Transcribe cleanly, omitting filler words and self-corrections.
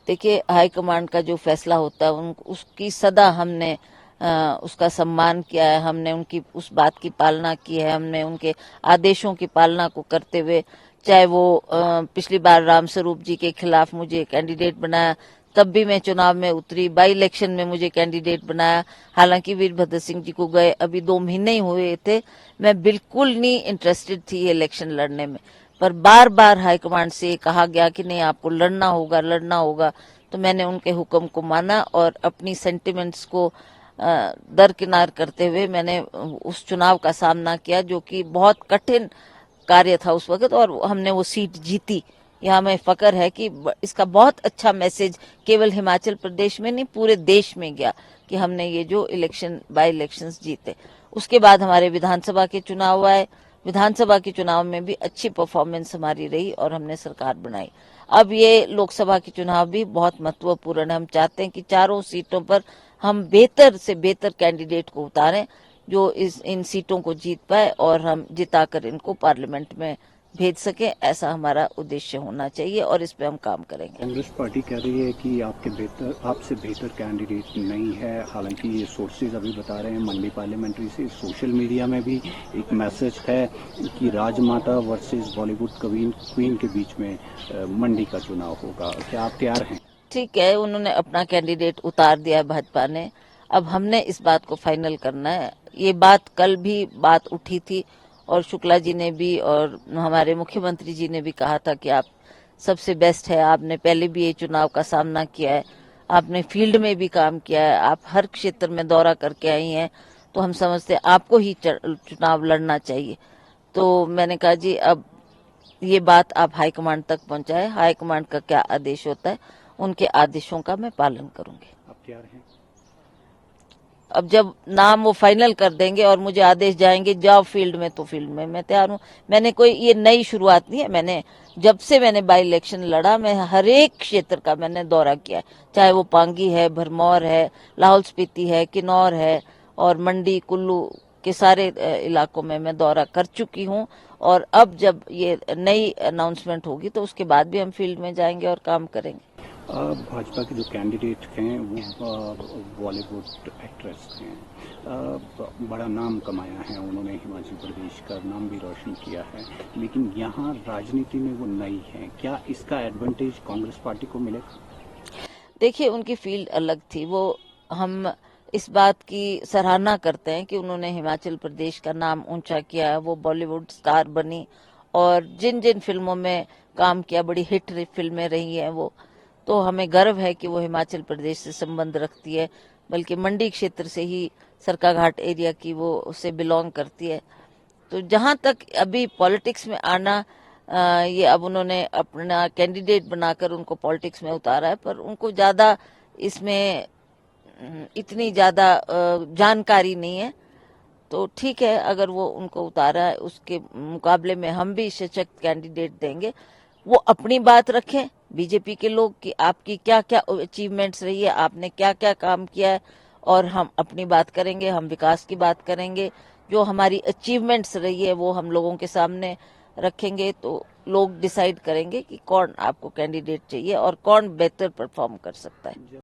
देखिए, हाईकमांड का जो फैसला होता है उसकी सदा हमने उसका सम्मान किया है, हमने उनकी उस बात की पालना की है, हमने उनके आदेशों की पालना को करते हुए, चाहे वो पिछली बार रामस्वरूप जी के खिलाफ मुझे कैंडिडेट बनाया, तब भी मैं चुनाव में उतरी, बाई इलेक्शन में मुझे कैंडिडेट बनाया, हालांकि वीरभद्र सिंह जी को गए अभी 2 महीने ही हुए थे, मैं बिल्कुल नहीं इंटरेस्टेड थी ये इलेक्शन लड़ने में, पर बार बार हाईकमांड से कहा गया कि नहीं आपको लड़ना होगा, तो मैंने उनके हुक्म को माना और अपनी सेंटिमेंट्स को दरकिनार करते हुए मैंने उस चुनाव का सामना किया, जो कि बहुत कठिन कार्य था उस वक्त, और हमने वो सीट जीती। यह हमें फक्र है कि इसका बहुत अच्छा मैसेज केवल हिमाचल प्रदेश में नहीं पूरे देश में गया कि हमने ये जो बाई इलेक्शंस जीते। उसके बाद हमारे विधानसभा के चुनाव आए, विधानसभा के चुनाव में भी अच्छी परफॉर्मेंस हमारी रही और हमने सरकार बनाई। अब ये लोकसभा के चुनाव भी बहुत महत्वपूर्ण है। हम चाहते हैं कि चारों सीटों पर हम बेहतर से बेहतर कैंडिडेट को उतारें जो इन सीटों को जीत पाए और हम जिताकर इनको पार्लियामेंट में भेज सके। ऐसा हमारा उद्देश्य होना चाहिए और इस पे हम काम करेंगे। कांग्रेस पार्टी कह रही है कि आपसे बेहतर कैंडिडेट नहीं है। हालांकि ये सोर्सेज अभी बता रहे हैं मंडी पार्लियामेंट्री से, सोशल मीडिया में भी एक मैसेज है कि राजमाता वर्सेस बॉलीवुड क्वीन के बीच में मंडी का चुनाव होगा। क्या आप तैयार हैं? ठीक है, उन्होंने अपना कैंडिडेट उतार दिया भाजपा ने, अब हमने इस बात को फाइनल करना है। ये बात कल भी बात उठी थी और शुक्ला जी ने भी और हमारे मुख्यमंत्री जी ने भी कहा था कि आप सबसे बेस्ट है, आपने पहले भी ये चुनाव का सामना किया है, आपने फील्ड में भी काम किया है, आप हर क्षेत्र में दौरा करके आई हैं, तो हम समझते हैं आपको ही चुनाव लड़ना चाहिए। तो मैंने कहा जी अब ये बात आप हाईकमांड तक पहुंचाए, हाईकमांड का क्या आदेश होता है उनके आदेशों का मैं पालन करूंगी। आप तैयार हैं? अब जब नाम वो फाइनल कर देंगे और मुझे आदेश जाएंगे जाओ फील्ड में, तो फील्ड में मैं तैयार हूँ। मैंने कोई ये नई शुरुआत नहीं है, मैंने जब से मैंने बाई इलेक्शन लड़ा मैं हर एक क्षेत्र का मैंने दौरा किया है, चाहे वो पांगी है, भरमौर है, लाहौल स्पीति है, किन्नौर है और मंडी कुल्लू के सारे इलाकों में मैं दौरा कर चुकी हूँ। और अब जब ये नई अनाउंसमेंट होगी तो उसके बाद भी हम फील्ड में जाएंगे और काम करेंगे। भाजपा के जो कैंडिडेट हैं वो बॉलीवुड एक्ट्रेस हैं, बड़ा नाम कमाया है उन्होंने, हिमाचल प्रदेश का नाम भी रोशन किया है, लेकिन यहाँ राजनीति में वो नई है। क्या इसका एडवांटेज कांग्रेस पार्टी को मिलेगा? देखिए, उनकी फील्ड अलग थी, वो हम इस बात की सराहना करते हैं कि उन्होंने हिमाचल प्रदेश का नाम ऊंचा किया, वो बॉलीवुड स्टार बनी और जिन जिन फिल्मों में काम किया बड़ी हिट फिल्में रही हैं वो, तो हमें गर्व है कि वो हिमाचल प्रदेश से संबंध रखती है, बल्कि मंडी क्षेत्र से ही सरकाघाट एरिया की वो उससे बिलोंग करती है। तो जहां तक अभी पॉलिटिक्स में आना, ये अब उन्होंने अपना कैंडिडेट बनाकर उनको पॉलिटिक्स में उतारा है, पर उनको ज्यादा इसमें इतनी ज्यादा जानकारी नहीं है। तो ठीक है, अगर वो उनको उतारा है उसके मुकाबले में हम भी सशक्त कैंडिडेट देंगे। वो अपनी बात रखें बीजेपी के लोग कि आपकी क्या क्या अचीवमेंट्स रही है, आपने क्या क्या काम किया है, और हम अपनी बात करेंगे, हम विकास की बात करेंगे, जो हमारी अचीवमेंट्स रही है वो हम लोगों के सामने रखेंगे। तो लोग डिसाइड करेंगे कि कौन आपको कैंडिडेट चाहिए और कौन बेहतर परफॉर्म कर सकता है।